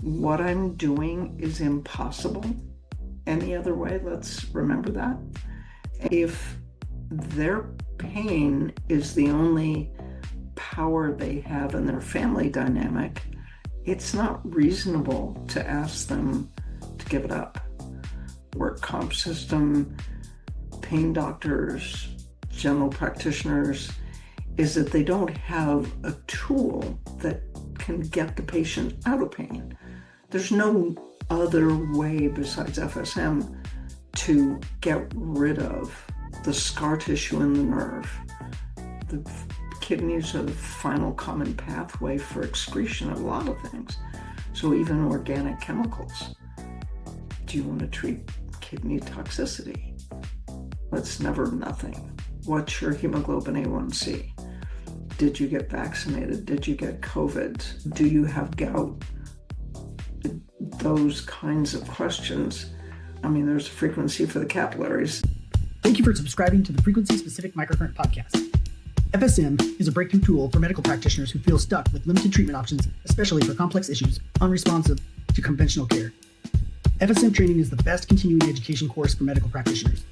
What I'm doing is impossible any other way. Let's remember that. If their pain is the only power they have in their family dynamic, it's not reasonable to ask them to give it up. Work comp system, pain doctors, general practitioners, is that they don't have a tool that can get the patient out of pain. There's no other way besides FSM to get rid of the scar tissue in the nerve. The kidneys are the final common pathway for excretion of a lot of things. So even organic chemicals. Do you want to treat kidney toxicity? That's never nothing. What's your hemoglobin A1C? Did you get vaccinated? Did you get COVID? Do you have gout? Those kinds of questions. I mean, there's a frequency for the capillaries. Thank you for subscribing to the Frequency Specific Microcurrent podcast. FSM is a breakthrough tool for medical practitioners who feel stuck with limited treatment options, especially for complex issues unresponsive to conventional care. FSM training is the best continuing education course for medical practitioners.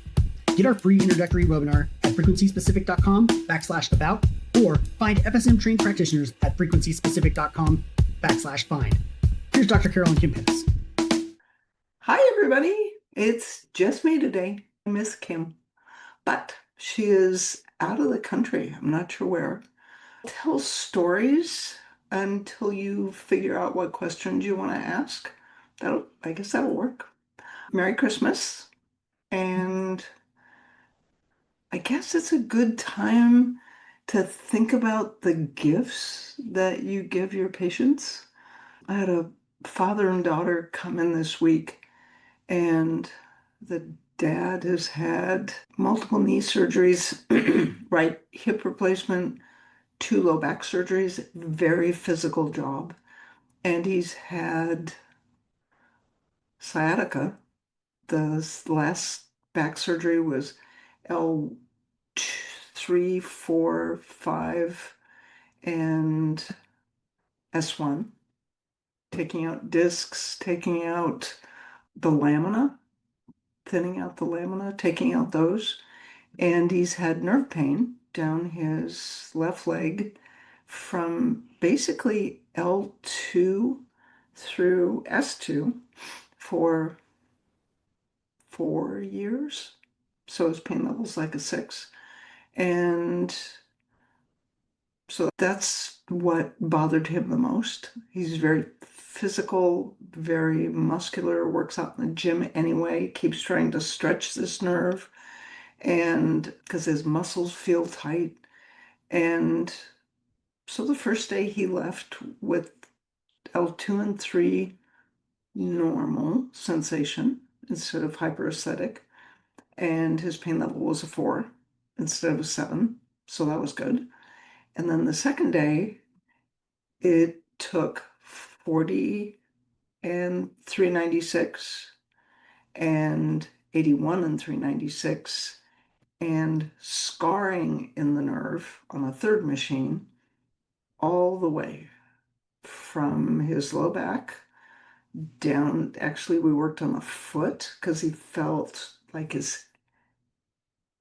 Get our free introductory webinar at frequencyspecific.com/about or find FSM trained practitioners at frequencyspecific.com/find. Here's Dr. Carolyn Kim Pettis. Hi, everybody. It's just me today, Miss Kim, but she is out of the country. I'm not sure where. Tell stories until you figure out what questions you want to ask. I guess that'll work. Merry Christmas. And I guess it's a good time to think about the gifts that you give your patients. I had a father and daughter come in this week, and the dad has had multiple knee surgeries, right hip replacement, 2 low back surgeries, very physical job. And he's had sciatica. The last back surgery was L3, 4, 5, and S1, taking out discs, taking out the lamina, thinning out the lamina, taking out those. And he's had nerve pain down his left leg from basically L2 through S2 for 4 years. So his pain level's like a 6. And so that's what bothered him the most. He's very physical, very muscular, works out in the gym anyway, keeps trying to stretch this nerve, and because his muscles feel tight. And so the first day he left with L2 and 3 normal sensation instead of hyperesthetic, and his pain level was a 4 instead of a 7, so that was good. And then the second day, it took 40 and 396 and 81 and 396 and scarring in the nerve on a third machine all the way from his low back down. Actually, we worked on the foot because he felt like his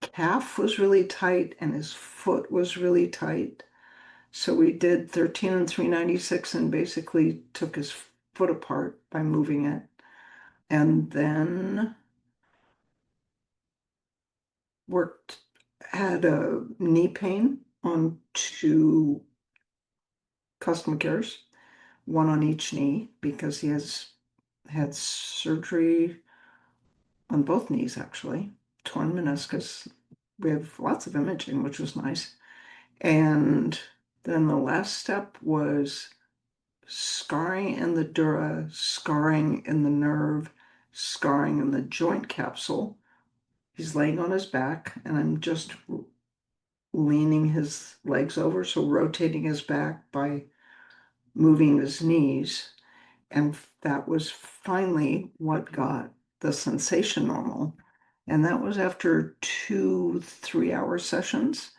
calf was really tight and his foot was really tight. So we did 13 and 396 and basically took his foot apart by moving it. And then had a knee pain on 2 custom cares, 1 on each knee, because he has had surgery on both knees, actually, torn meniscus. We have lots of imaging, which was nice. And then the last step was scarring in the dura, scarring in the nerve, scarring in the joint capsule. He's laying on his back, and I'm just leaning his legs over, so rotating his back by moving his knees. And that was finally what got the sensation normal. And that was after 2 3-hour sessions.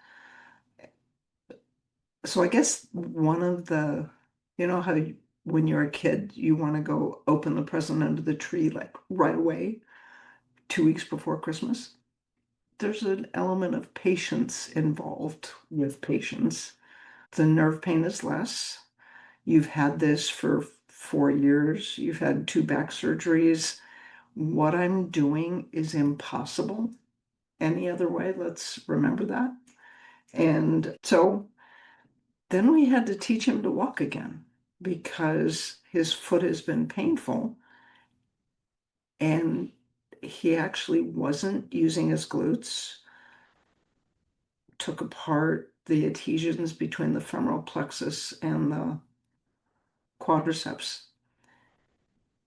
So I guess one of the, how when you're a kid, you want to go open the present under the tree like right away, 2 weeks before Christmas. There's an element of patience involved with patience. The nerve pain is less. You've had this for 4 years. You've had 2 back surgeries. What I'm doing is impossible any other way. Let's remember that. And so then we had to teach him to walk again because his foot has been painful and he actually wasn't using his glutes. Took apart the adhesions between the femoral plexus and the quadriceps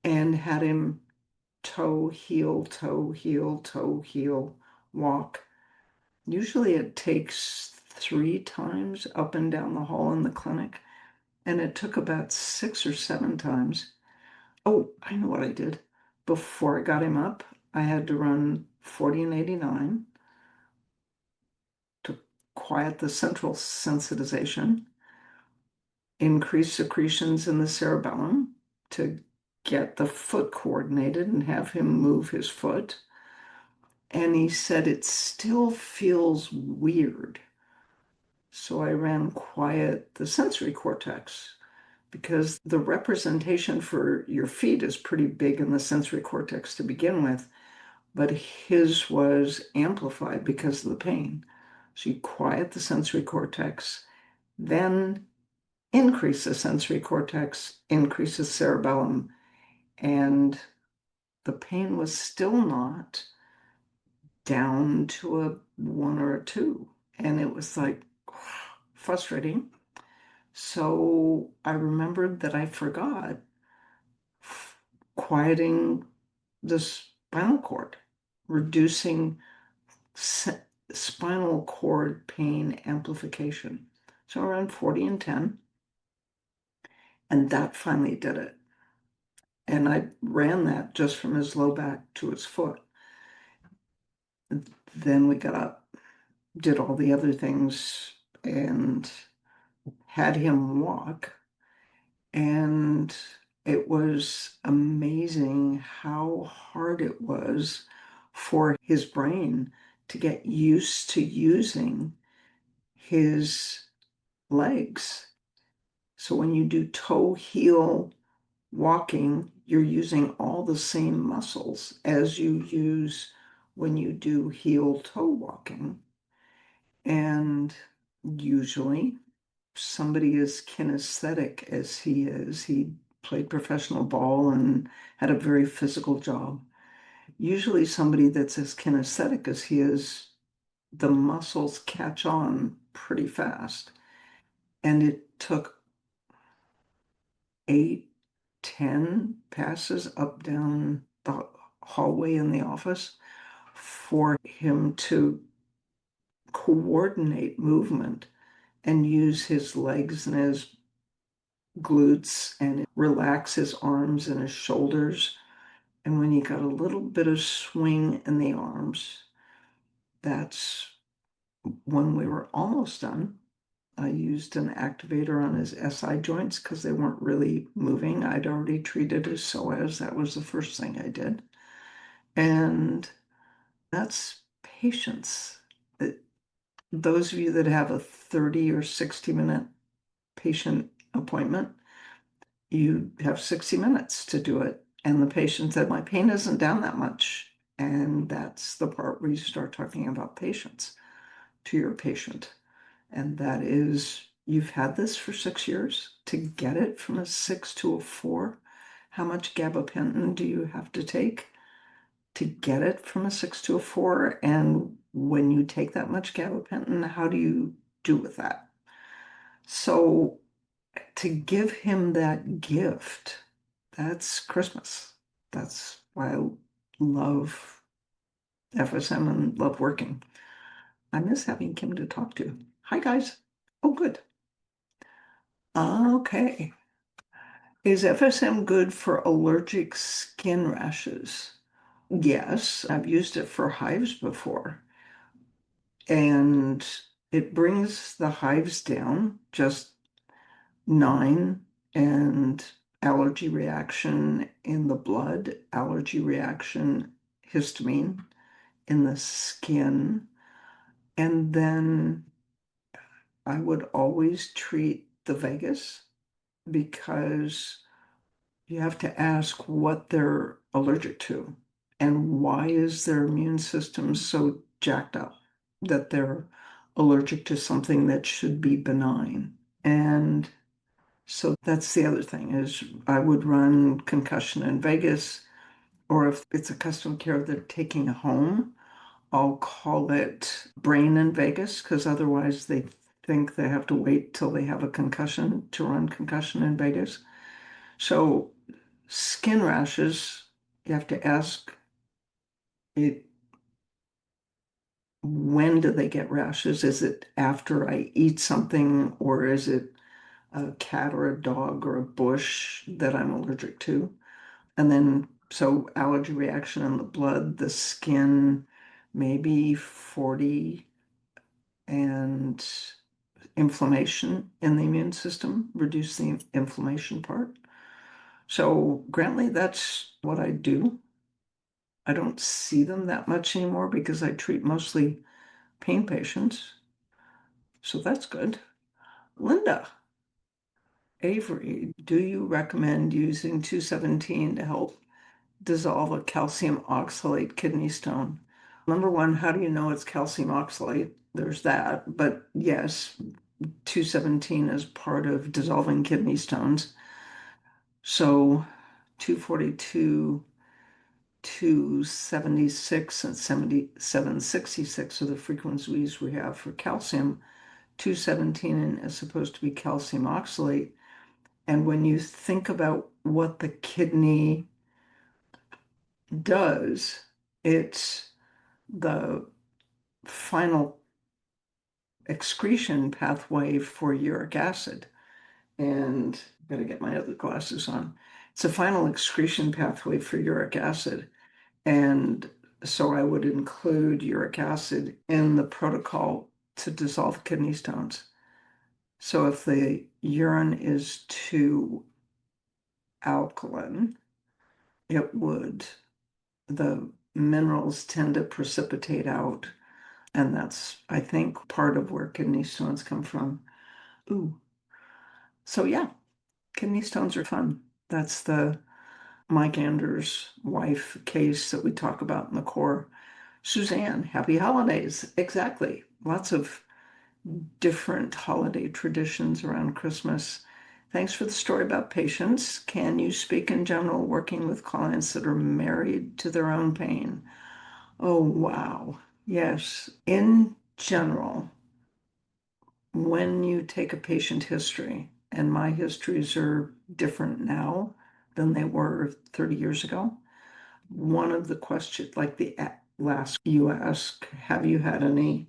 and had him toe, heel, toe, heel, toe, heel walk. Usually it takes 3 times up and down the hall in the clinic, and it took about 6 or 7 times. Oh, I know what I did. Before I got him up, I had to run 40 and 89 to quiet the central sensitization, increase secretions in the cerebellum to get the foot coordinated and have him move his foot. And he said it still feels weird. So I ran quiet the sensory cortex because the representation for your feet is pretty big in the sensory cortex to begin with, but his was amplified because of the pain. So you quiet the sensory cortex, then increase the sensory cortex, increase the cerebellum, and the pain was still not down to a 1 or a 2. And it was like frustrating. So I remembered that I forgot quieting the spinal cord, reducing spinal cord pain amplification. So around 40 and 10. And that finally did it. And I ran that just from his low back to his foot. Then we got up, did all the other things, and had him walk. And it was amazing how hard it was for his brain to get used to using his legs. So when you do toe heel walking, you're using all the same muscles as you use when you do heel toe walking. And usually somebody as kinesthetic as he played professional ball and had a very physical job. Usually somebody that's as kinesthetic as he is, the muscles catch on pretty fast. And it took 8, 10 passes up down the hallway in the office for him to coordinate movement and use his legs and his glutes and relax his arms and his shoulders. And when you got a little bit of swing in the arms, that's when we were almost done. I used an activator on his SI joints because they weren't really moving. I'd already treated his psoas. That was the first thing I did. And that's patience. Those of you that have a 30 or 60-minute patient appointment, you have 60 minutes to do it. And the patient said, my pain isn't down that much. And that's the part where you start talking about patience to your patient. And that is, you've had this for 6 years. To get it from a 6 to a 4, how much gabapentin do you have to take to get it from a 6 to a 4? And when you take that much gabapentin, how do you do with that? So to give him that gift, that's Christmas. That's why I love FSM and love working. I miss having Kim to talk to. Hi, guys. Oh, good. Okay. Is FSM good for allergic skin rashes? Yes, I've used it for hives before. And it brings the hives down just 9 and allergy reaction in the blood, allergy reaction, histamine in the skin. And then I would always treat the vagus because you have to ask what they're allergic to and why is their immune system so jacked up that they're allergic to something that should be benign. And so that's the other thing is I would run concussion in vagus, or if it's a custom care they're taking home, I'll call it brain in Vegas because otherwise they think they have to wait till they have a concussion to run concussion in Vegas. So skin rashes, you have to ask it, when do they get rashes? Is it after I eat something, or is it a cat or a dog or a bush that I'm allergic to? And then, so allergy reaction in the blood, the skin, maybe 40, and inflammation in the immune system, reduce the inflammation part. So, Grantley, that's what I do. I don't see them that much anymore because I treat mostly pain patients. So that's good. Linda, Avery, do you recommend using 217 to help dissolve a calcium oxalate kidney stone? Number one, how do you know it's calcium oxalate? There's that. But yes, 217 is part of dissolving kidney stones. So 242, 276, and 766 are the frequencies we have for calcium. 217 is supposed to be calcium oxalate. And when you think about what the kidney does, it's the final excretion pathway for uric acid. And I've got to get my other glasses on. It's a final excretion pathway for uric acid. And so I would include uric acid in the protocol to dissolve kidney stones. So if the urine is too alkaline, the minerals tend to precipitate out. And that's, I think, part of where kidney stones come from. Ooh. So yeah, kidney stones are fun. That's the Mike Anders' wife case that we talk about in the core. Suzanne, happy holidays. Exactly. Lots of different holiday traditions around Christmas. Thanks for the story about patients. Can you speak in general working with clients that are married to their own pain? Oh, wow. Yes. In general, when you take a patient history, and my histories are different now than they were 30 years ago, one of the questions, like the last you ask, have you had any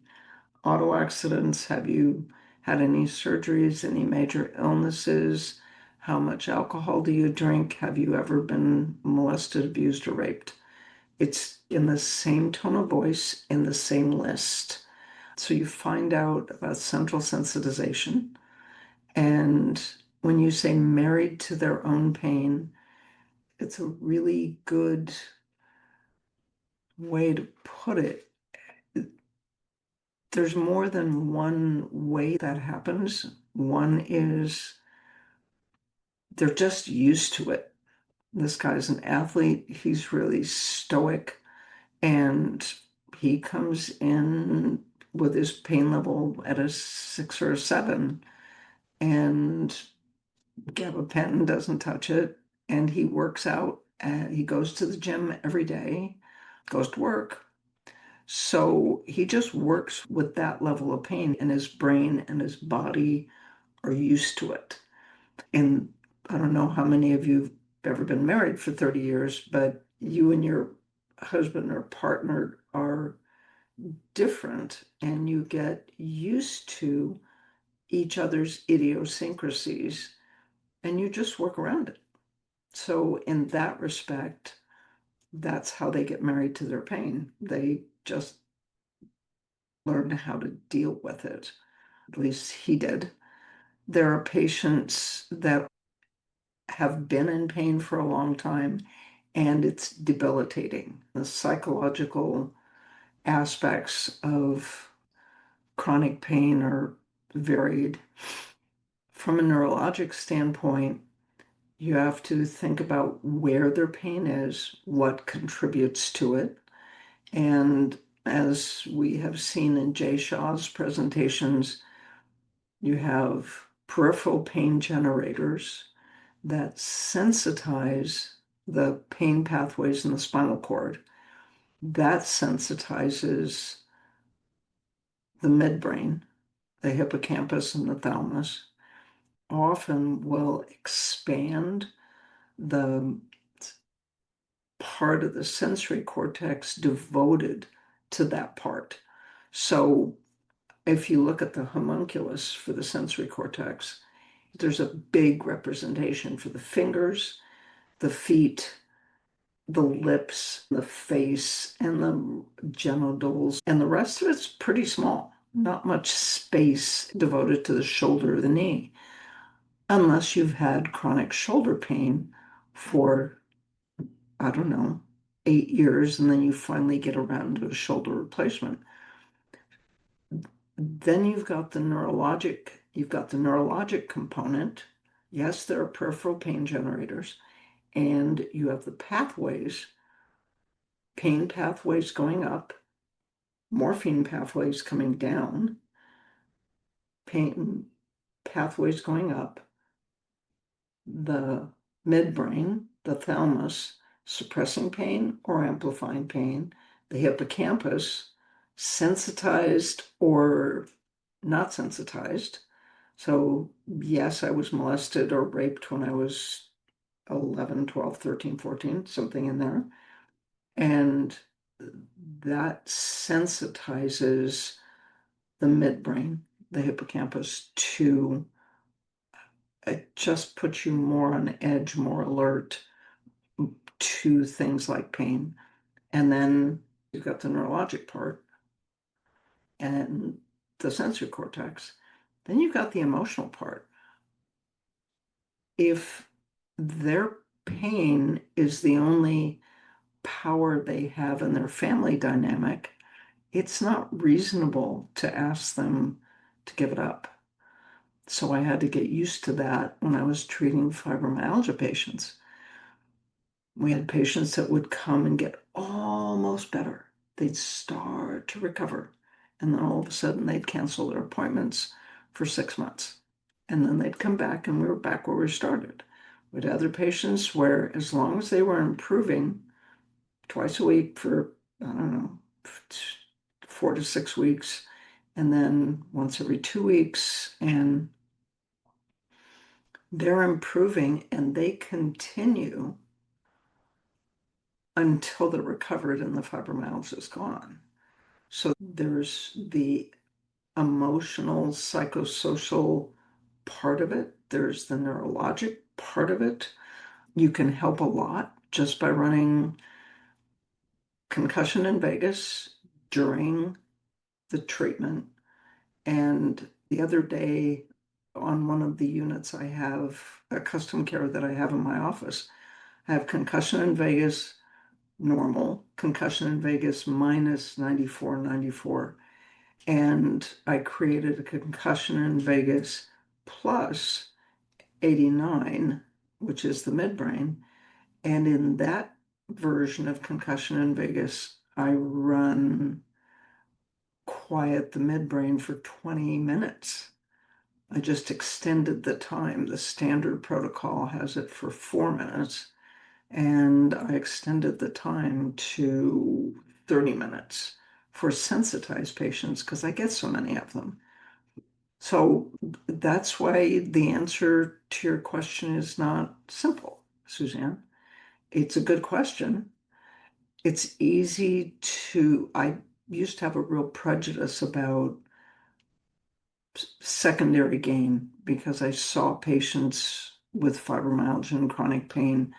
auto accidents? Have you had any surgeries, any major illnesses? How much alcohol do you drink? Have you ever been molested, abused, or raped? It's in the same tone of voice, in the same list. So you find out about central sensitization. And when you say married to their own pain, it's a really good way to put it. There's more than one way that happens. One is they're just used to it. This guy's an athlete, he's really stoic, and he comes in with his pain level at a 6 or a 7, and gabapentin doesn't touch it, and he works out, and he goes to the gym every day, goes to work. So he just works with that level of pain, and his brain and his body are used to it. And I don't know how many of you have ever been married for 30 years, but you and your husband or partner are different, and you get used to each other's idiosyncrasies, and you just work around it. So, in that respect, that's how they get married to their pain. They just learn how to deal with it. At least he did. There are patients that have been in pain for a long time, and it's debilitating. The psychological aspects of chronic pain are varied. From a neurologic standpoint, you have to think about where their pain is, what contributes to it. And as we have seen in Jay Shaw's presentations, you have peripheral pain generators that sensitize the pain pathways in the spinal cord. That sensitizes the midbrain, the hippocampus, and the thalamus. Often will expand the part of the sensory cortex devoted to that part. So if you look at the homunculus for the sensory cortex, there's a big representation for the fingers, the feet, the lips, the face, and the genitals, and the rest of it's pretty small. Not much space devoted to the shoulder or the knee, unless you've had chronic shoulder pain for, I don't know, 8 years, and then you finally get around to a shoulder replacement. Then you've got the neurologic component. Yes, there are peripheral pain generators, and you have the pathways, pain pathways going up, morphine pathways coming down, pain pathways going up, the midbrain, the thalamus, suppressing pain or amplifying pain, the hippocampus, sensitized or not sensitized. So, yes, I was molested or raped when I was 11, 12, 13, 14, something in there. And that sensitizes the midbrain, the hippocampus, to it just puts you more on edge, more alert to things like pain. And then you've got the neurologic part and the sensory cortex. Then you've got the emotional part. If their pain is the only power they have in their family dynamic, it's not reasonable to ask them to give it up. So I had to get used to that when I was treating fibromyalgia patients. We had patients that would come and get almost better. They'd start to recover. And then all of a sudden they'd cancel their appointments for 6 months. And then they'd come back and we were back where we started. We had other patients where as long as they were improving twice a week for, I don't know, 4 to 6 weeks, and then once every 2 weeks, and they're improving and they continue until they're recovered and the fibromyalgia is gone. So there's the emotional, psychosocial part of it. There's the neurologic part of it. You can help a lot just by running concussion in vagus during the treatment. And the other day on one of the units, I have a custom care that I have in my office. I have concussion in vagus normal, concussion in vagus minus 94, 94. And I created a concussion in vagus plus 89, which is the midbrain. And in that version of concussion in vagus, I run quiet the midbrain for 20 minutes. I just extended the time. The standard protocol has it for 4 minutes, and I extended the time to 30 minutes for sensitized patients because I get so many of them. So that's why the answer to your question is not simple, Suzanne. It's a good question. It's easy I used to have a real prejudice about secondary gain because I saw patients with fibromyalgia and chronic pain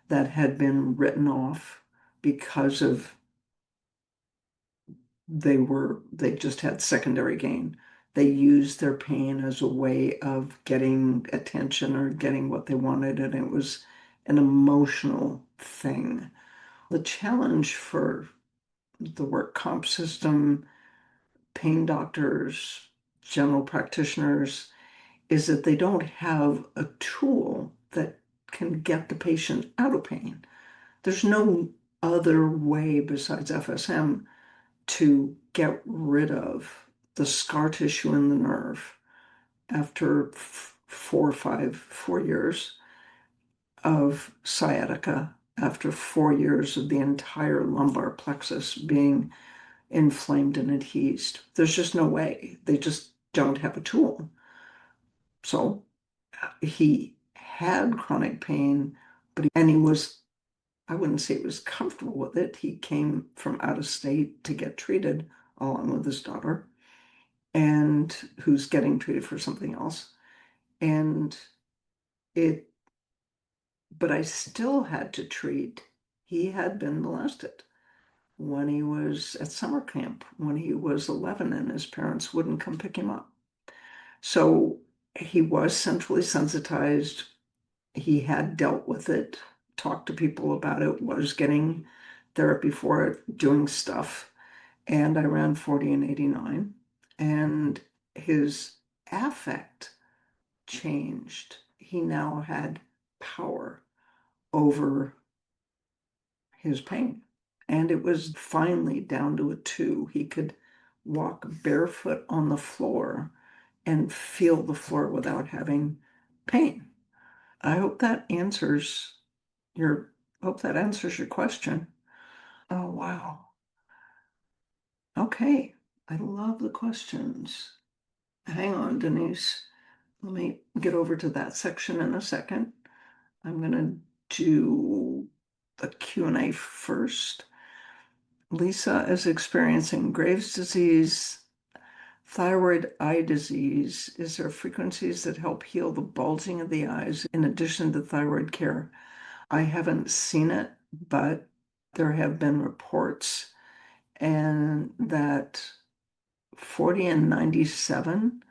that had been written off because of they just had secondary gain. they used their pain as a way of getting attention or getting what they wanted, and it was an emotional thing. The challenge for the work comp system, pain doctors, general practitioners, is that they don't have a tool that can get the patient out of pain. There's no other way besides FSM to get rid of the scar tissue in the nerve after 4 years of sciatica, after 4 years of the entire lumbar plexus being inflamed and adhesed. There's just no way. They just don't have a tool. So he had chronic pain, and he was, I wouldn't say he was comfortable with it. He came from out of state to get treated along with his daughter, and who's getting treated for something else. And it, but I still had to treat. He had been molested when he was at summer camp when he was 11, and his parents wouldn't come pick him up. So he was centrally sensitized. He had dealt with it, talked to people about it, was getting therapy for it, doing stuff. And I ran 40 and 89. And his affect changed. He now had power over his pain. And it was finally down to a 2. He could walk barefoot on the floor and feel the floor without having pain. I hope that answers your question. Oh, wow. Okay. I love the questions. Hang on, Denise. Let me get over to that section in a second. I'm going to do the Q&A first. Lisa is experiencing Graves' disease, thyroid eye disease. Is there frequencies that help heal the bulging of the eyes in addition to thyroid care? I haven't seen it, but there have been reports, and that 40 and 97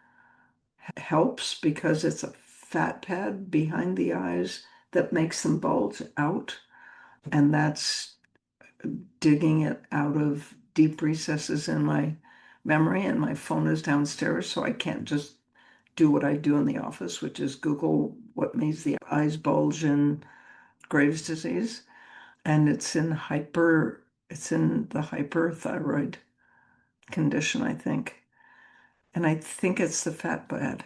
helps because it's a fat pad behind the eyes that makes them bulge out, and that's digging it out of deep recesses in my memory, and my phone is downstairs, so I can't just do what I do in the office, which is Google what makes the eyes bulge in Graves' disease. And it's in the hyperthyroid condition, I think. And I think it's the fat pad.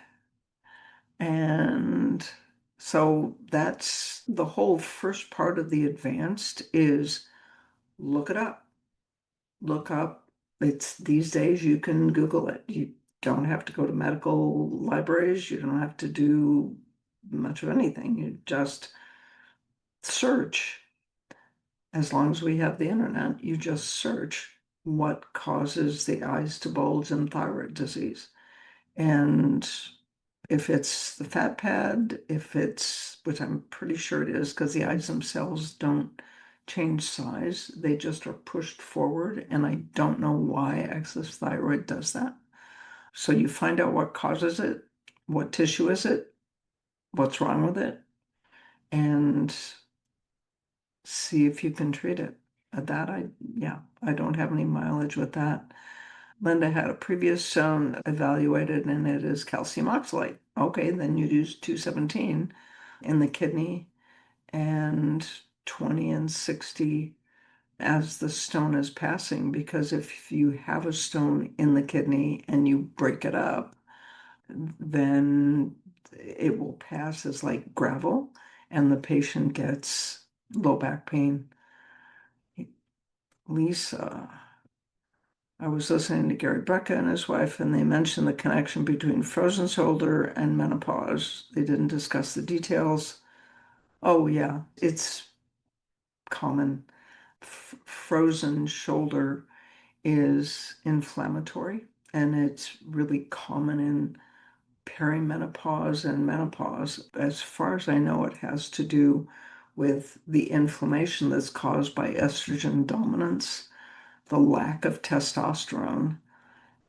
And so that's the whole first part of the advanced is look it up. Look up. It's these days you can Google it. You don't have to go to medical libraries. You don't have to do much of anything. You just search. As long as we have the internet, you just search what causes the eyes to bulge in thyroid disease. And if it's the fat pad, which I'm pretty sure it is, because the eyes themselves don't change size, they just are pushed forward. And I don't know why excess thyroid does that. So you find out what causes it, what tissue is it, what's wrong with it, and see if you can treat it. I don't have any mileage with that. Linda had a previous stone evaluated and it is calcium oxalate. Okay, then you use 217 in the kidney and 20 and 60 as the stone is passing, because if you have a stone in the kidney and you break it up, then it will pass as like gravel and the patient gets low back pain. Lisa, I was listening to Gary Brecka and his wife, and they mentioned the connection between frozen shoulder and menopause. They didn't discuss the details. Oh, yeah, it's common. Frozen shoulder is inflammatory, and it's really common in perimenopause and menopause. As far as I know, it has to do with the inflammation that's caused by estrogen dominance, the lack of testosterone,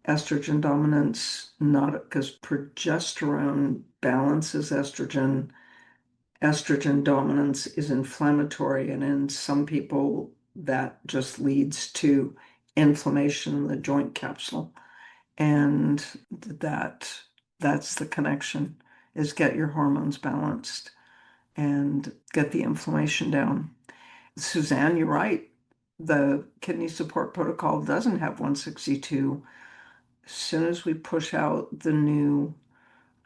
estrogen dominance, not because progesterone balances estrogen. Estrogen dominance is inflammatory, and in some people, that just leads to inflammation in the joint capsule. And that that's the connection, is get your hormones balanced and get the inflammation down. Suzanne, you're right. The kidney support protocol doesn't have 162. As soon as we push out the new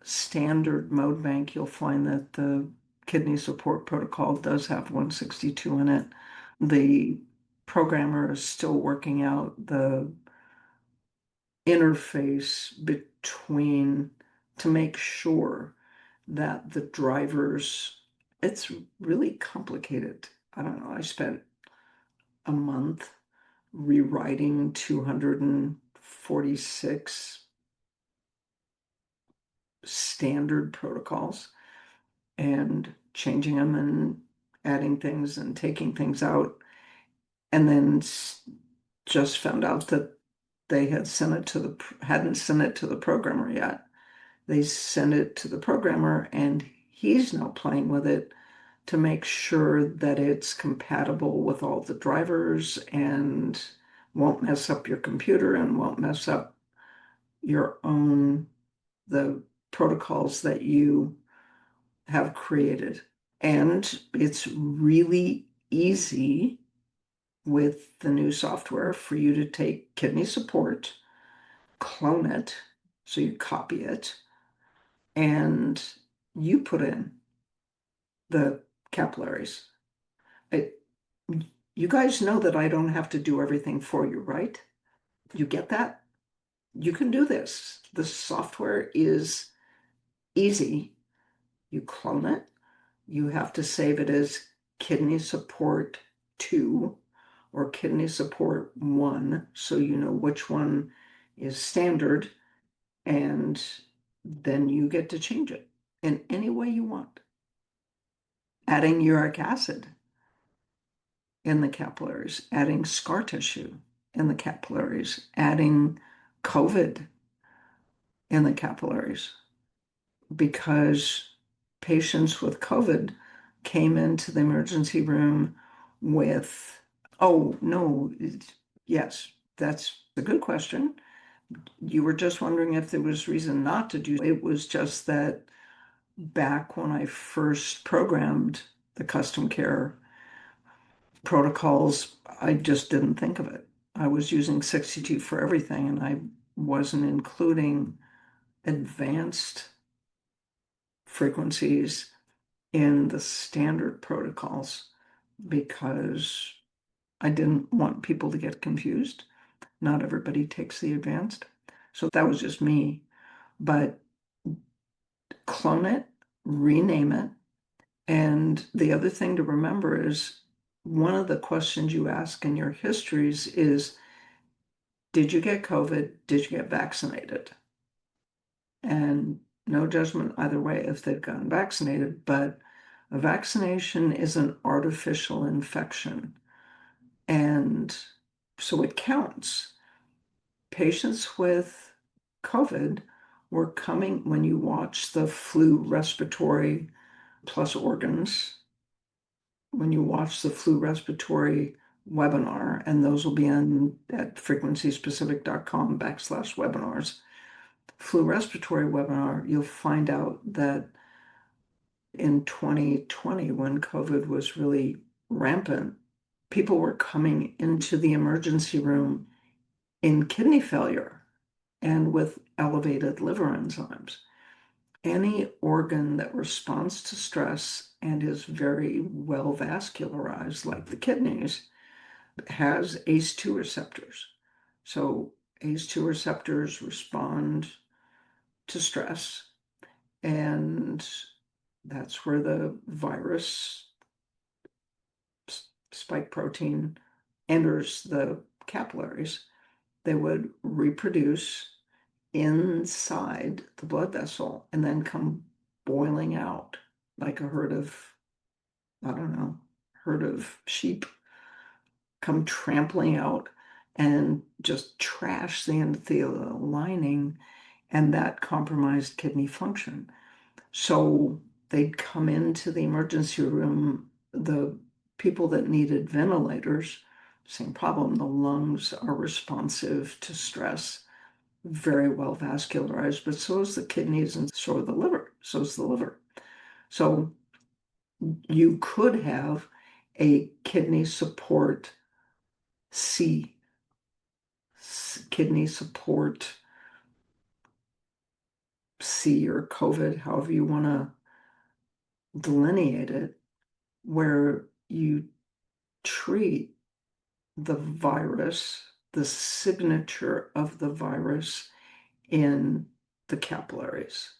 standard mode bank, you'll find that the kidney support protocol does have 162 in it. The programmer is still working out the interface between to make sure that the drivers, it's really complicated. I don't know. I spent a month rewriting 246 standard protocols and changing them and adding things and taking things out. And then just found out that they had sent it to hadn't sent it to the programmer yet. They sent it to the programmer, and he's now playing with it to make sure that it's compatible with all the drivers and won't mess up your computer and won't mess up the protocols that you have created. And it's really easy with the new software for you to take kidney support, clone it, so you copy it, and you put in the capillaries. It, you guys know that I don't have to do everything for you, right? You get that? You can do this. The software is easy. You clone it. You have to save it as kidney support 2 or kidney support 1, so you know which one is standard, and then you get to change it in any way you want. Adding uric acid in the capillaries, adding scar tissue in the capillaries, adding COVID in the capillaries, because patients with COVID came into the emergency room with, oh, no, yes, that's a good question. You were just wondering if there was reason not to do it. It was just that back when I first programmed the custom care protocols, I just didn't think of it. I was using 62 for everything, and I wasn't including advanced frequencies in the standard protocols because I didn't want people to get confused. Not everybody takes the advanced. So that was just me. But clone it, rename it. And the other thing to remember is one of the questions you ask in your histories is, did you get COVID? Did you get vaccinated? And no judgment either way if they've gotten vaccinated, but a vaccination is an artificial infection. And so it counts. Patients with COVID were coming, when you watch the flu respiratory plus organs, when you watch the flu respiratory webinar, and those will be on at frequencyspecific.com/webinars, flu respiratory webinar, you'll find out that in 2020, when COVID was really rampant, people were coming into the emergency room in kidney failure and with elevated liver enzymes. Any organ that responds to stress and is very well vascularized, like the kidneys, has ACE2 receptors. So ACE2 receptors respond to stress, and that's where the virus spike protein enters the capillaries. They would reproduce inside the blood vessel and then come boiling out like a herd of, I don't know, herd of sheep come trampling out. and just trash the endothelial lining, and that compromised kidney function. So they'd come into the emergency room, the people that needed ventilators, same problem. The lungs are responsive to stress, very well vascularized, but so is the kidneys and so are the liver. So is the liver. So you could have a kidney support C, kidney support C or COVID, however you want to delineate it, where you treat the virus, the signature of the virus in the capillaries.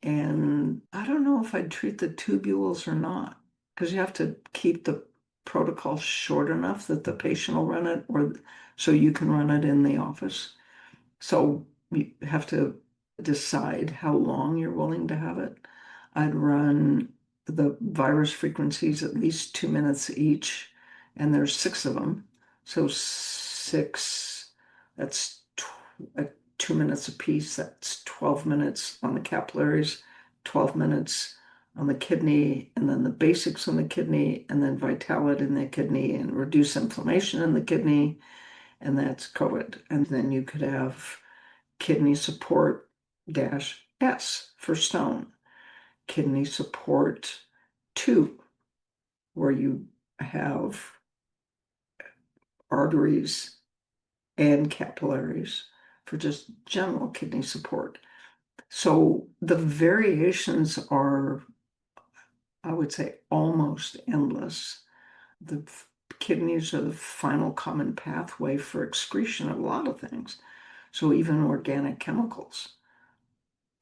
And I don't know if I'd treat the tubules or not, because you have to keep the protocol short enough that the patient will run it, or so you can run it in the office. So you have to decide how long you're willing to have it. I'd run the virus frequencies at least 2 minutes each, and there's 6 of them. So six, that's 2 minutes apiece. That's 12 minutes on the capillaries, 12 minutes on the kidney, and then the basics on the kidney, and then vitality in the kidney, and reduce inflammation in the kidney, and that's COVID. And then you could have kidney support dash S for stone, kidney support 2, where you have arteries and capillaries for just general kidney support. So the variations are, I would say, almost endless. The kidneys are the final common pathway for excretion of a lot of things. So even organic chemicals.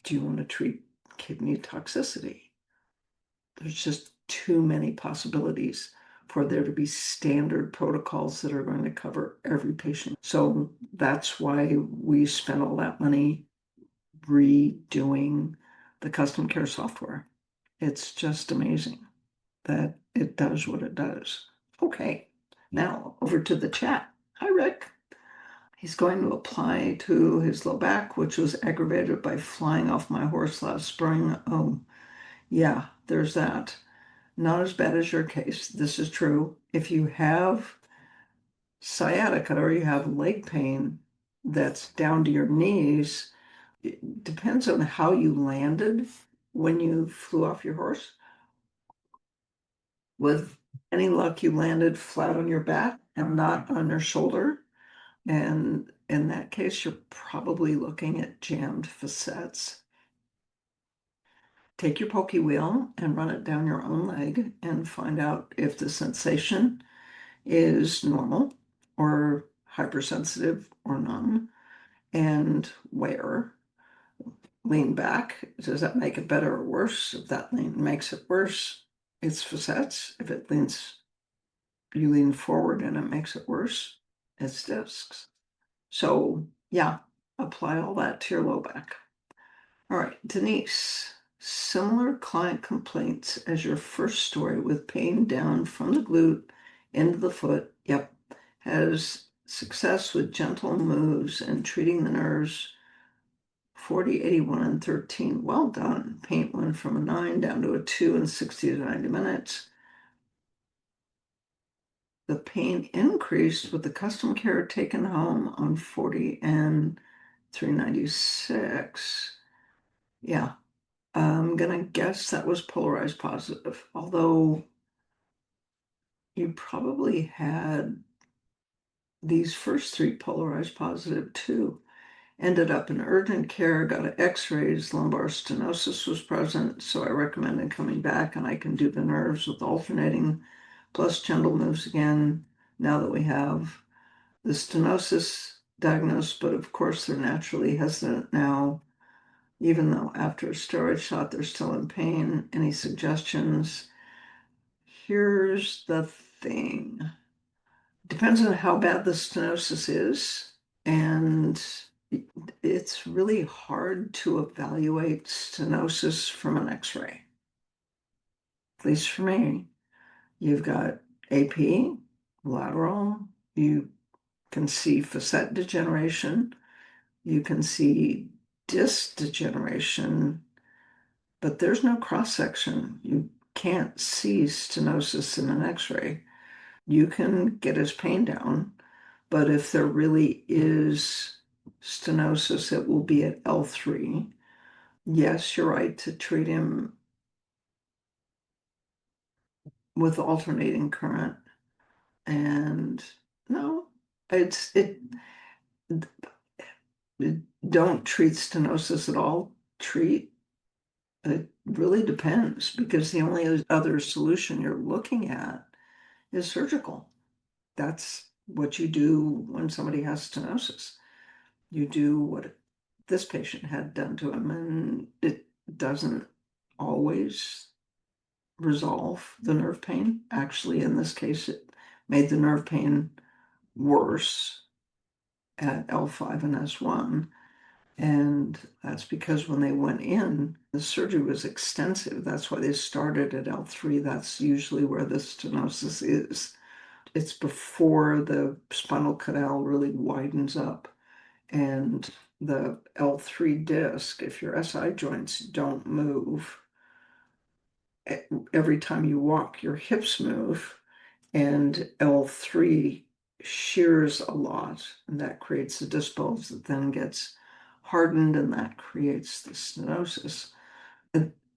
Do you want to treat kidney toxicity? There's just too many possibilities for there to be standard protocols that are going to cover every patient. So that's why we spent all that money redoing the custom care software. It's just amazing that it does what it does. Okay, now over to the chat. Hi, Rick. He's going to apply to his low back, which was aggravated by flying off my horse last spring. Oh, yeah, there's that. Not as bad as your case. This is true. If you have sciatica or you have leg pain that's down to your knees, it depends on how you landed when you flew off your horse. With any luck, you landed flat on your back and not on your shoulder. And in that case, you're probably looking at jammed facets. Take your pokey wheel and run it down your own leg and find out if the sensation is normal or hypersensitive or none, and where. Lean back. Does that make it better or worse? If that lean makes it worse, it's facets. If it leans, you lean forward and it makes it worse, it's discs. So yeah, apply all that to your low back. All right, Denise, similar client complaints as your first story with pain down from the glute into the foot. Yep, has success with gentle moves and treating the nerves. 40, 81, and 13. Well done. Pain went from a 9 down to a 2 in 60 to 90 minutes. The pain increased with the custom care taken home on 40 and 396. Yeah, I'm gonna guess that was polarized positive, although you probably had these first 3 polarized positive too. Ended up in urgent care, got x-rays, lumbar stenosis was present, so I recommended coming back, and I can do the nerves with alternating plus gentle moves again now that we have the stenosis diagnosed, but of course they're naturally hesitant now, even though after a steroid shot they're still in pain. Any suggestions? Here's the thing. Depends on how bad the stenosis is, and it's really hard to evaluate stenosis from an x-ray. At least for me. You've got AP, lateral, you can see facet degeneration, you can see disc degeneration, but there's no cross-section. You can't see stenosis in an X-ray. You can get his pain down, but if there really is stenosis, it will be at L3. Yes, you're right to treat him with alternating current. And no, it's it don't treat stenosis at all. Treat It really depends because the only other solution you're looking at is surgical. That's what you do when somebody has stenosis. You do what this patient had done to him, and it doesn't always resolve the nerve pain. Actually, in this case, it made the nerve pain worse at L5 and S1. And that's because when they went in, the surgery was extensive. That's why they started at L3. That's usually where the stenosis is. It's before the spinal canal really widens up. And the L3 disc, if your SI joints don't move, every time you walk, your hips move. And L3 shears a lot, and that creates a disc bulge that then gets hardened, and that creates the stenosis.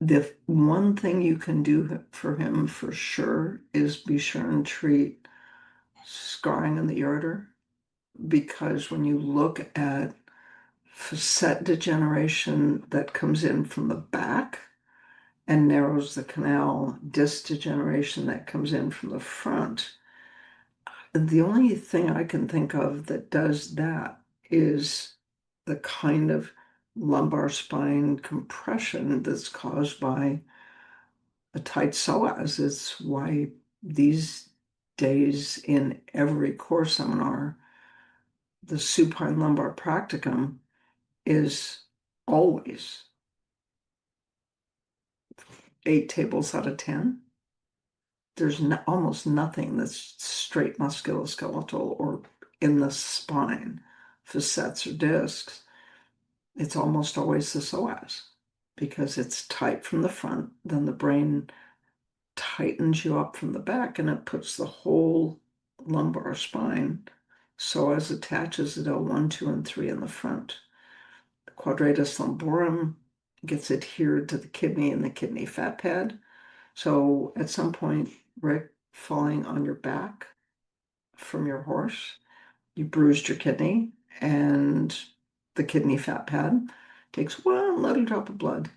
The one thing you can do for him for sure is be sure and treat scarring in the ureter, because when you look at facet degeneration that comes in from the back and narrows the canal, disc degeneration that comes in from the front, the only thing I can think of that does that is the kind of lumbar spine compression that's caused by a tight psoas. It's why these days in every core seminar, the supine lumbar practicum is always 8 tables out of 10. There's almost nothing that's straight musculoskeletal or in the spine, facets or discs. It's almost always the psoas because it's tight from the front, then the brain tightens you up from the back and it puts the whole lumbar spine. Psoas attaches at L1, 2, and 3 in the front. The quadratus lumborum gets adhered to the kidney and the kidney fat pad. So at some point, Rick, falling on your back from your horse, you bruised your kidney, and the kidney fat pad takes one little drop of blood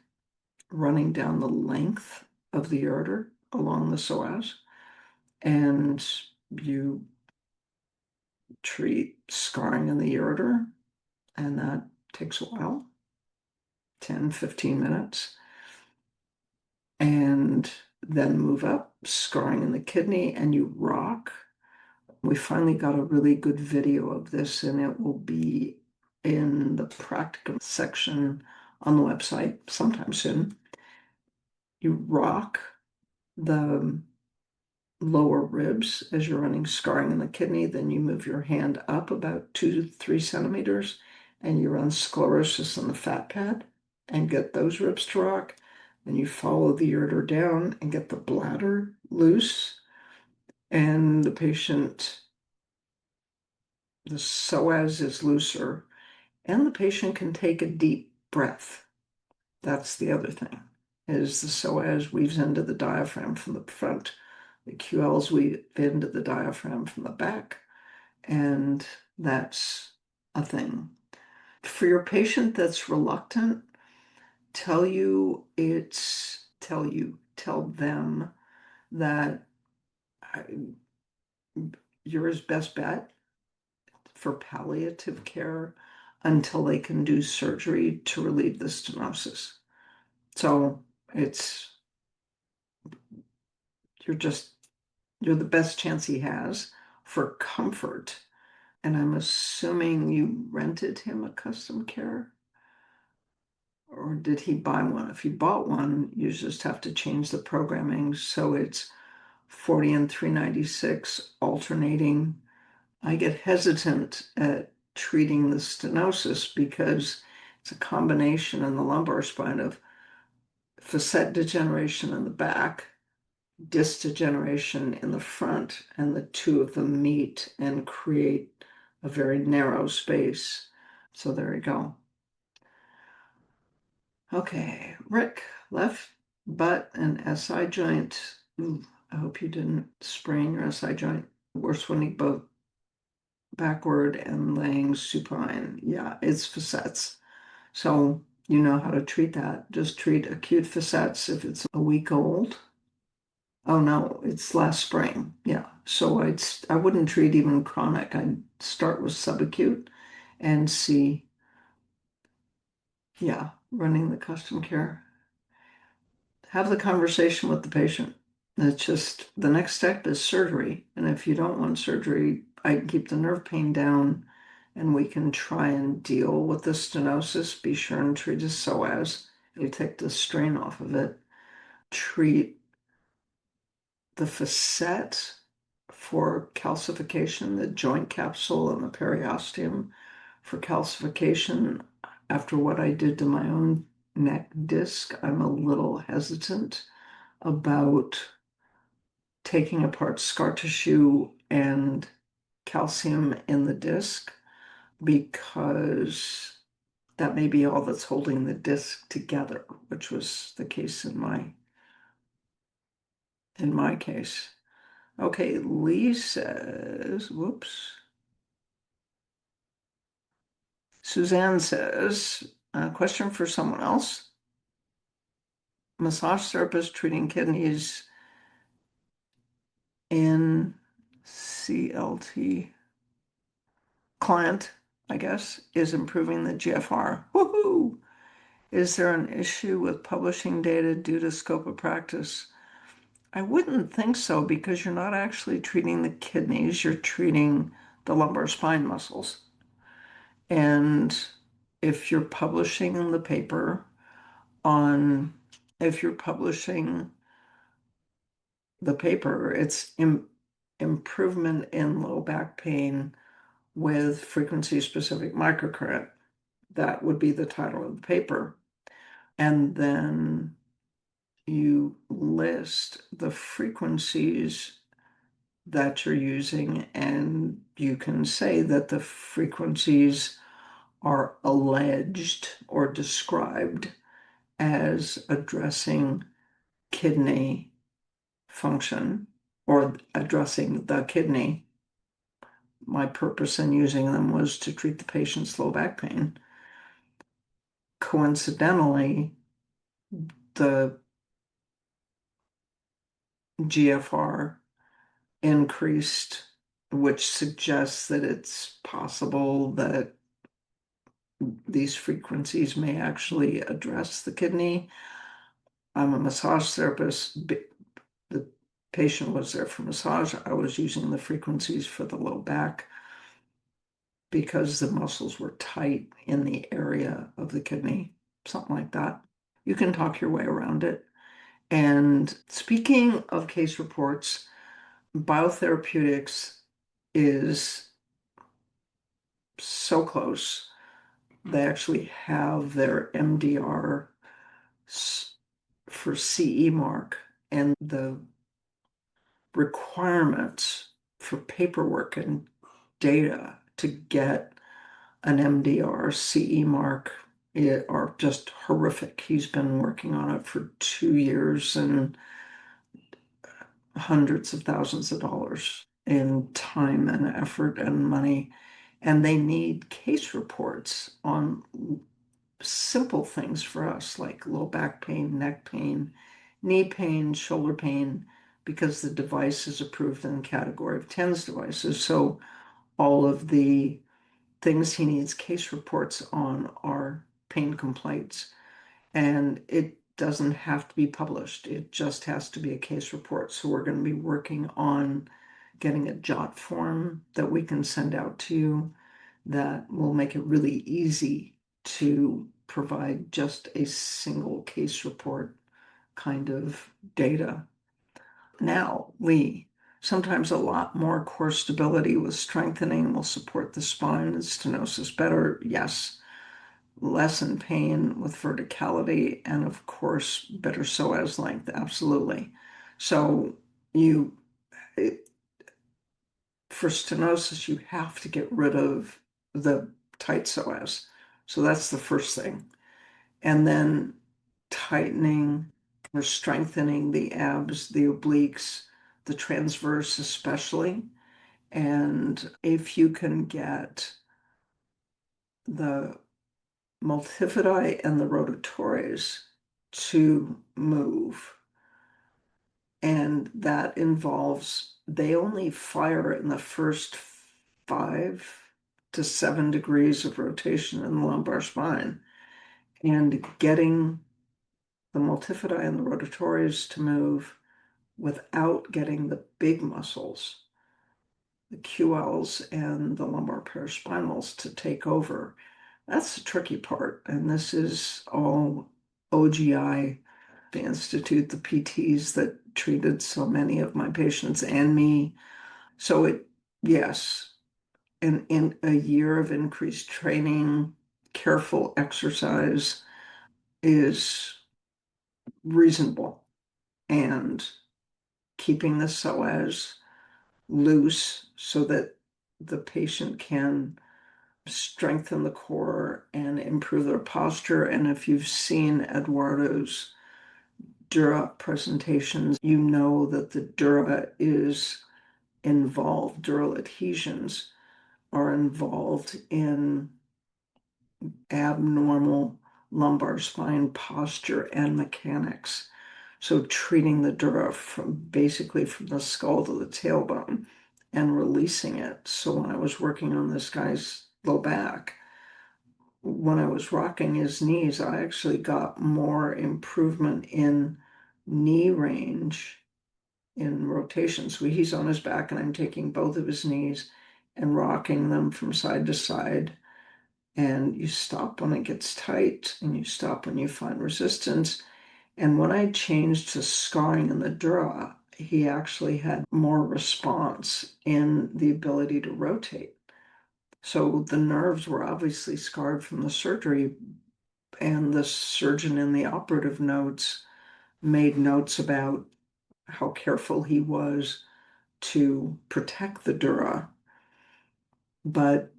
running down the length of the ureter along the psoas, and you treat scarring in the ureter, and that takes a while, 10, 15 minutes, and then move up, scarring in the kidney, and you rock. We finally got a really good video of this, and it will be in the practicum section on the website sometime soon. You rock the lower ribs as you're running scarring in the kidney, then you move your hand up about 2 to 3 centimeters and you run sclerosis in the fat pad and get those ribs to rock. Then you follow the ureter down and get the bladder loose, and the psoas is looser, and the patient can take a deep breath. That's the other thing, is the psoas weaves into the diaphragm from the front. The QLs weave into the diaphragm from the back, and that's a thing. For your patient that's reluctant, tell them that you're his best bet for palliative care until they can do surgery to relieve the stenosis. So you're the best chance he has for comfort. And I'm assuming you rented him a custom care, or did he buy one? If you bought one, you just have to change the programming so it's 40 and 396 alternating I get hesitant at treating the stenosis because it's a combination in the lumbar spine of facet degeneration in the back, disc degeneration in the front, and the two of them meet and create a very narrow space. So there you go. Okay, Rick, left butt and SI joint. Ooh, I hope you didn't sprain your SI joint. Worse when you both backward and laying supine. Yeah, it's facets. So you know how to treat that. Just treat acute facets if it's a week old. Oh no, it's last spring. Yeah. So I wouldn't treat even chronic. I'd start with subacute and see, yeah, running the custom care. Have the conversation with the patient. It's just the next step is surgery. And if you don't want surgery, I can keep the nerve pain down and we can try and deal with the stenosis, be sure and treat the psoas. It'll take the strain off of it. Treat the facet for calcification, the joint capsule and the periosteum for calcification. After what I did to my own neck disc, I'm a little hesitant about taking apart scar tissue and calcium in the disc because that may be all that's holding the disc together, which was the case in my case. Okay, Lee says, whoops. Suzanne says, a question for someone else. Massage therapist treating kidneys in CLT client, I guess, is improving the GFR. Woohoo! Is there an issue with publishing data due to scope of practice? I wouldn't think so because you're not actually treating the kidneys, you're treating the lumbar spine muscles. And if you're publishing the paper on, if you're publishing the paper, it's improvement in low back pain with frequency specific microcurrent. That would be the title of the paper. And then you list the frequencies that you're using, and you can say that the frequencies are alleged or described as addressing kidney function or addressing the kidney. My purpose in using them was to treat the patient's low back pain. Coincidentally, the GFR increased, which suggests that it's possible that these frequencies may actually address the kidney. I'm a massage therapist. The patient was there for massage. I was using the frequencies for the low back because the muscles were tight in the area of the kidney, something like that. You can talk your way around it. And speaking of case reports, biotherapeutics is so close. They actually have their MDR for CE mark, and the requirements for paperwork and data to get an MDR CE mark are just horrific. He's been working on it for 2 years and hundreds of thousands of dollars in time and effort and money. And they need case reports on simple things for us like low back pain, neck pain, knee pain, shoulder pain, because the device is approved in the category of TENS devices. So all of the things he needs case reports on are pain complaints. And it doesn't have to be published. It just has to be a case report. So we're going to be working on getting a jot form that we can send out to you that will make it really easy to provide just a single case report kind of data. Now, Lee, Sometimes a lot more core stability with strengthening will support the spine. Is stenosis better? Yes. Less in pain with verticality, and of course, better psoas length. Absolutely. So you, it, for stenosis, you have to get rid of the tight psoas. So that's the first thing. And then tightening or strengthening the abs, the obliques, the transverse especially. And if you can get the multifidi and the rotatories to move, and that involves, they only fire in the first 5 to 7 degrees of rotation in the lumbar spine. And getting the multifidi and the rotatories to move without getting the big muscles, the QLs and the lumbar paraspinals, to take over. That's the tricky part. And this is all OGI, the institute, the PTs that treated so many of my patients and me. So yes, and in a year of increased training, careful exercise is reasonable. And keeping the psoas loose so that the patient can strengthen the core and improve their posture. And if you've seen Eduardo's dura presentations, you know that the dura is involved, dural adhesions are involved in abnormal lumbar spine posture and mechanics. So treating the dura from basically from the skull to the tailbone and releasing it. So when I was working on this guy's low back, when I was rocking his knees, I actually got more improvement in knee range in rotation. So he's on his back and I'm taking both of his knees and rocking them from side to side. And you stop when it gets tight and you stop when you find resistance. And when I changed to scarring in the dura, he actually had more response in the ability to rotate. So the nerves were obviously scarred from the surgery, and the surgeon in the operative notes made notes about how careful he was to protect the dura. But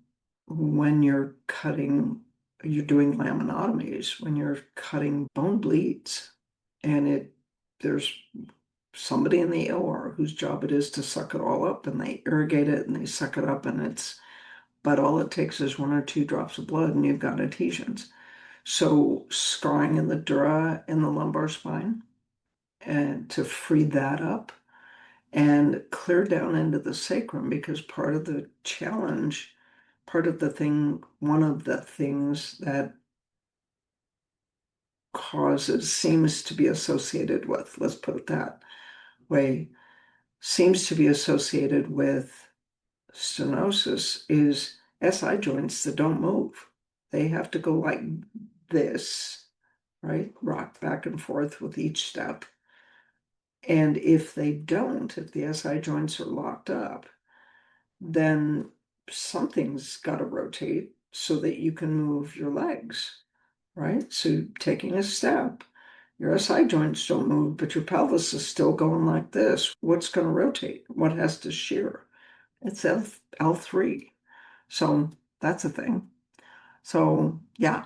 when you're doing laminotomies, when you're cutting, bone bleeds, and there's somebody in the OR whose job it is to suck it all up, and they irrigate it and they suck it up, but all it takes is 1 or 2 drops of blood and you've got adhesions. So scarring in the dura in the lumbar spine, and to free that up and clear down into the sacrum, because part of the challenge, one of the things that seems to be associated with, let's put it that way, seems to be associated with stenosis is SI joints that don't move. They have to go like this, right? Rock back and forth with each step. And if they don't, if the SI joints are locked up, then something's got to rotate so that you can move your legs, right? So taking a step, your SI joints don't move, but your pelvis is still going like this. What's going to rotate? What has to shear? It's L3. So that's a thing. So yeah,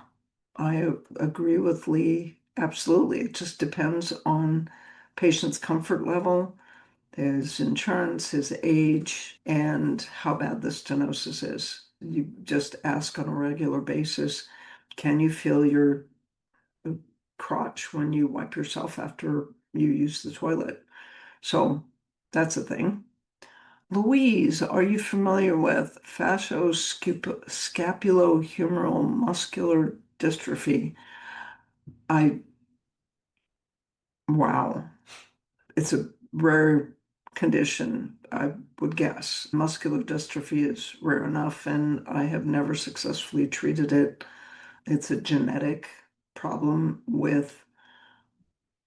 I agree with Lee. Absolutely. It just depends on patient's comfort level, his insurance, his age, and how bad the stenosis is. You just ask on a regular basis, can you feel your crotch when you wipe yourself after you use the toilet? So that's a thing. Louise, are you familiar with fascioscapulohumeral muscular dystrophy? I, wow, it's a rare condition, I would guess. Muscular dystrophy is rare enough, and I have never successfully treated it. It's a genetic problem with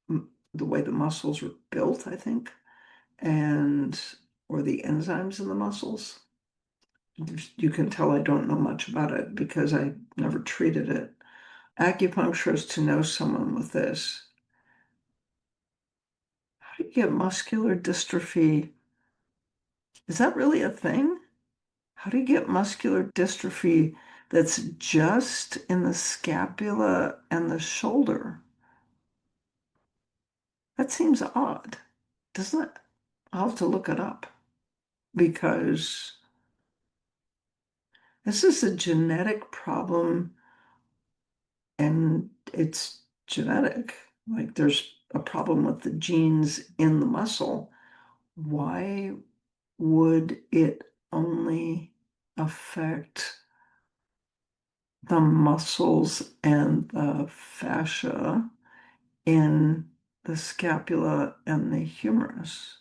the way the muscles are built, I think. And or the enzymes in the muscles. You can tell I don't know much about it because I never treated it. Acupuncturist to know someone with this. How do you get muscular dystrophy? Is that really a thing? How do you get muscular dystrophy that's just in the scapula and the shoulder? That seems odd, doesn't it? I'll have to look it up because this is a genetic problem and it's genetic. Like there's a problem with the genes in the muscle. Why would it only affect the muscles and the fascia in the scapula and the humerus?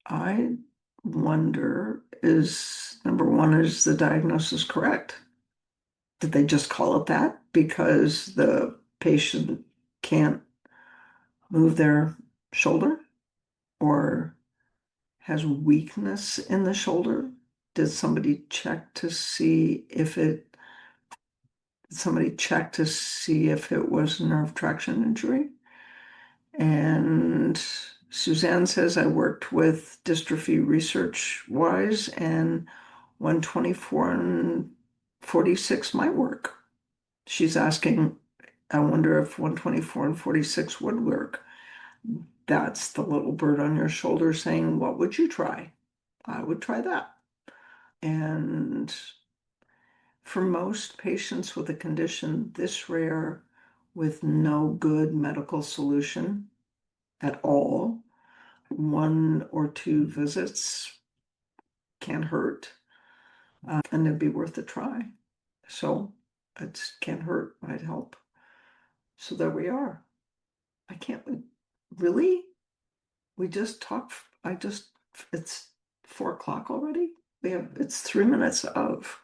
I wonder is number one, is the diagnosis correct? Did they just call it that because the patient can't move their shoulder or has weakness in the shoulder? Did somebody check to see if it was nerve traction injury? And Suzanne says I worked with dystrophy research wise, and 124 and 46 might work. She's asking, I wonder if 124 and 46 would work. That's the little bird on your shoulder saying, what would you try? I would try that. And for most patients with a condition this rare with no good medical solution at all, one or two visits can't hurt, and it'd be worth a try. So it can't hurt, might help. So there we are. I can't really. We just talked. It's 4 o'clock already. It's 3 minutes of.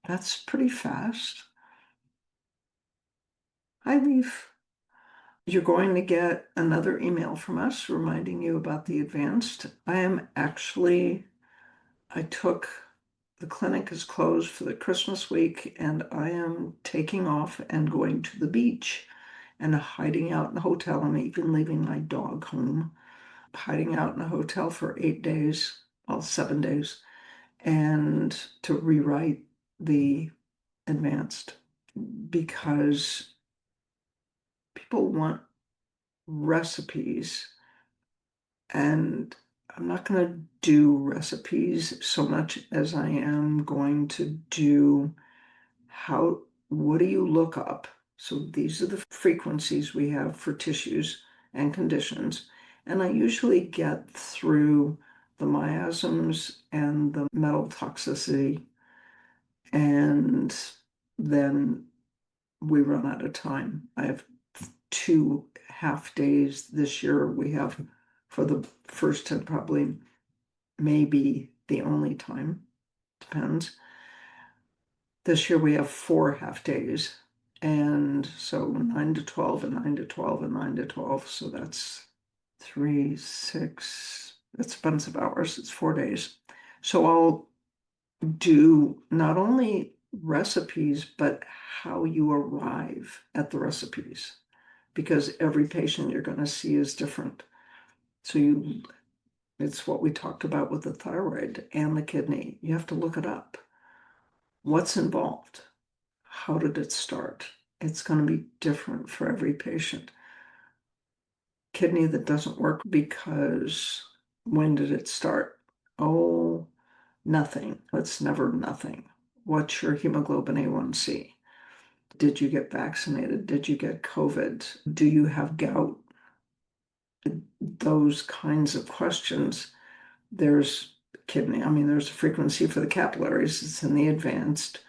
That's pretty fast. I leave. You're going to get another email from us reminding you about the advanced. The clinic is closed for the Christmas week, and I am taking off and going to the beach and hiding out in the hotel. I'm even leaving my dog home, hiding out in a hotel for 8 days, well, 7 days, and to rewrite the advanced because people want recipes, and I'm not going to do recipes so much as I am going to do what do you look up? So these are the frequencies we have for tissues and conditions. And I usually get through the miasms and the metal toxicity, and then we run out of time. I have 2 half days this year. We have for the first and probably maybe the only time, depends. This year we have 4 half days. And so 9 to 12 and 9 to 12 and 9 to 12. So that's 3, 6, that's a bunch of hours. It's 4 days. So I'll do not only recipes, but how you arrive at the recipes, because every patient you're going to see is different. So it's what we talked about with the thyroid and the kidney. You have to look it up. What's involved? How did it start? It's going to be different for every patient. Kidney that doesn't work because when did it start? Oh, nothing. It's never nothing. What's your hemoglobin A1C? Did you get vaccinated? Did you get COVID? Do you have gout? Those kinds of questions. There's kidney. I mean, there's a frequency for the capillaries. It's in the advanced.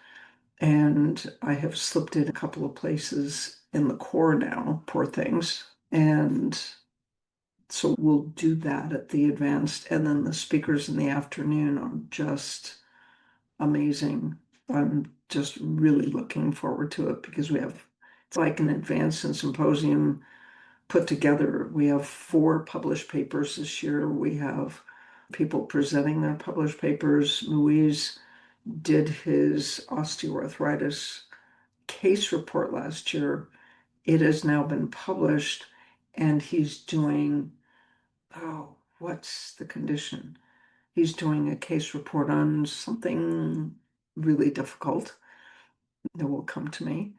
And I have slipped in a couple of places in the core now, poor things. And so we'll do that at the advanced. And then the speakers in the afternoon are just amazing. I'm just really looking forward to it because it's like an advanced and symposium put together. We have 4 published papers this year. We have people presenting their published papers. Louise did his osteoarthritis case report last year. It has now been published, and he's doing, oh, what's the condition? He's doing a case report on something really difficult that will come to me.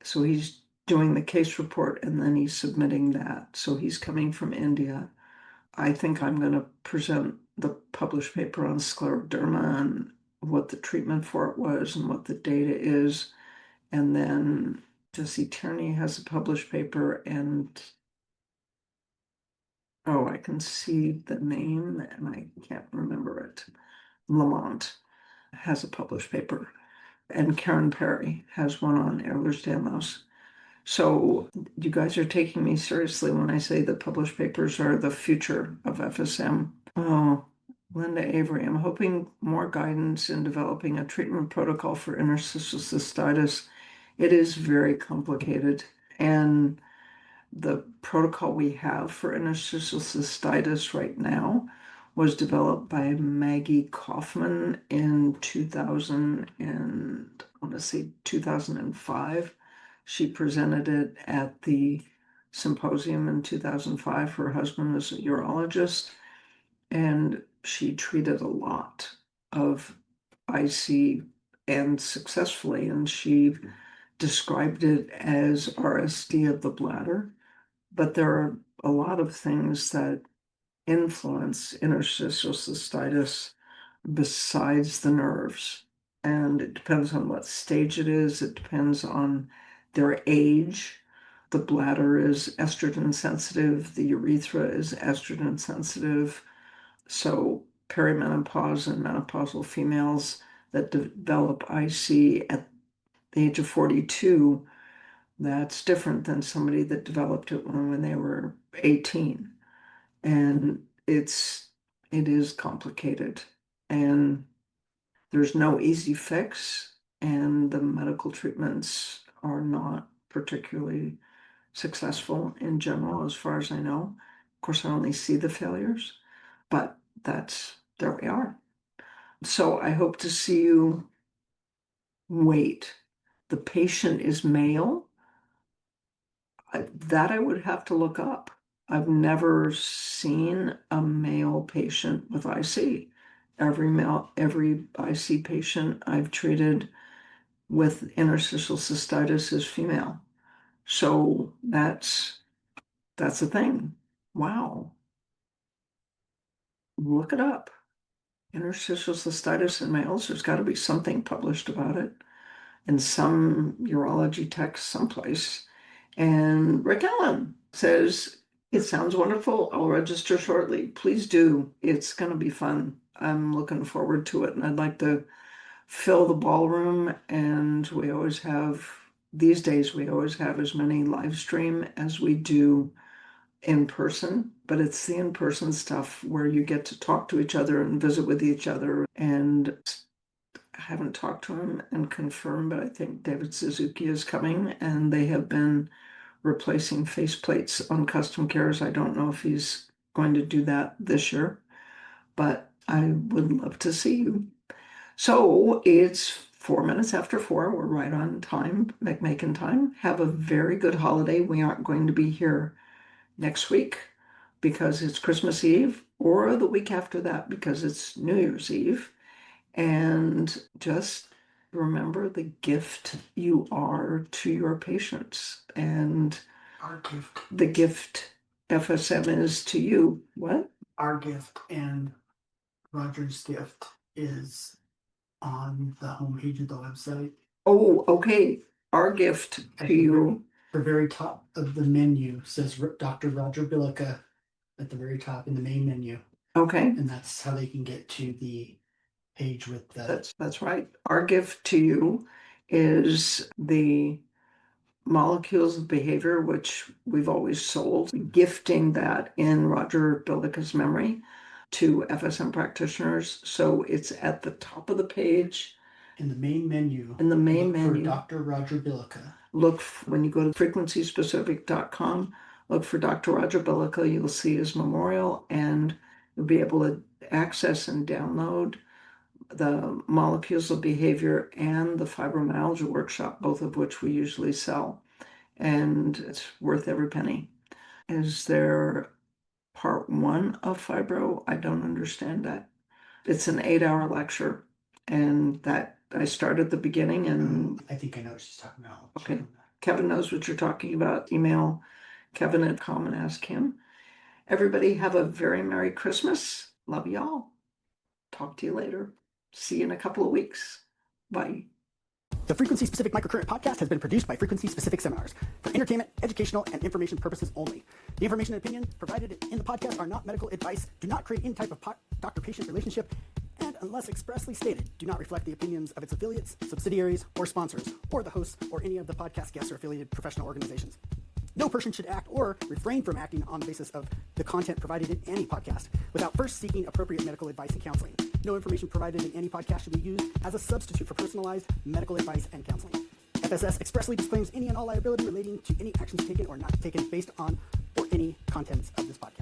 So he's doing the case report and then he's submitting that. So he's coming from India. I think I'm going to present the published paper on scleroderma and what the treatment for it was and what the data is. And then Jesse Tierney has a published paper, and oh, I can see the name and I can't remember it. Lamont has a published paper, and Karen Perry has one on Ehlers-Danlos. So you guys are taking me seriously when I say the published papers are the future of FSM. Oh, Linda Avery, I'm hoping more guidance in developing a treatment protocol for interstitial cystitis. It is very complicated, and the protocol we have for interstitial cystitis right now was developed by Maggie Kaufman in 2000 and I want to say 2005. She presented it at the symposium in 2005. Her husband was a urologist, and she treated a lot of IC and successfully, and she described it as RSD of the bladder. But there are a lot of things that influence interstitial cystitis besides the nerves. And it depends on what stage it is. It depends on their age. The bladder is estrogen sensitive. The urethra is estrogen sensitive. So perimenopause and menopausal females that develop IC at the age of 42, that's different than somebody that developed it when they were 18. And it is complicated, and there's no easy fix, and the medical treatments are not particularly successful in general, as far as I know. Of course, I only see the failures, but there we are. So I hope to see you. Wait, the patient is male? That I would have to look up. I've never seen a male patient with IC. Every IC patient I've treated with interstitial cystitis is female. So that's a thing. Wow. Look it up. Interstitial cystitis in males, there's got to be something published about it in some urology text someplace. And Rick Allen says, it sounds wonderful. I'll register shortly. Please do. It's going to be fun. I'm looking forward to it. And I'd like to fill the ballroom. And these days, we always have as many live stream as we do in person. But it's the in-person stuff where you get to talk to each other and visit with each other. And I haven't talked to him and confirmed, but I think David Suzuki is coming, and they have been replacing faceplates on custom cares. I don't know if he's going to do that this year, but I would love to see you. So it's 4 minutes after 4. We're right on time, McMakin time. Have a very good holiday. We aren't going to be here next week because it's Christmas Eve, or the week after that because it's New Year's Eve. And just remember the gift you are to your patients, and Our gift. the gift FSM is to you. What? Our gift and Roger's gift is on the homepage of the website. Oh, okay. Our gift to you. The very top of the menu says Dr. Roger Bilica at the very top in the main menu. Okay. And that's how they can get to the page with the. That's right. Our gift to you is the molecules of behavior, which we've always sold, gifting that in Roger Bilica's memory to FSM practitioners. So it's at the top of the page. In the main menu. In the main menu. For Dr. Roger Bilica. Look when you go to frequencyspecific.com, look for Dr. Roger Bellica. You'll see his memorial, and you'll be able to access and download the molecules of behavior and the fibromyalgia workshop, both of which we usually sell. And it's worth every penny. Is there part 1 of fibro? I don't understand that. It's an 8-hour lecture, and that I start at the beginning, and I think I know what she's talking about. okay, Kevin knows what you're talking about. Email Kevin at com and ask him. Everybody have a very Merry Christmas. Love y'all. Talk to you later. See you in a couple of weeks. Bye. The Frequency Specific Microcurrent podcast has been produced by Frequency Specific Seminars for entertainment, educational, and information purposes only. The information and opinion provided in the podcast are not medical advice, do not create any type of doctor-patient relationship, and unless expressly stated, do not reflect the opinions of its affiliates, subsidiaries, or sponsors, or the hosts or any of the podcast guests or affiliated professional organizations. No person should act or refrain from acting on the basis of the content provided in any podcast without first seeking appropriate medical advice and counseling. No information provided in any podcast should be used as a substitute for personalized medical advice and counseling. FSS expressly disclaims any and all liability relating to any actions taken or not taken based on or any contents of this podcast.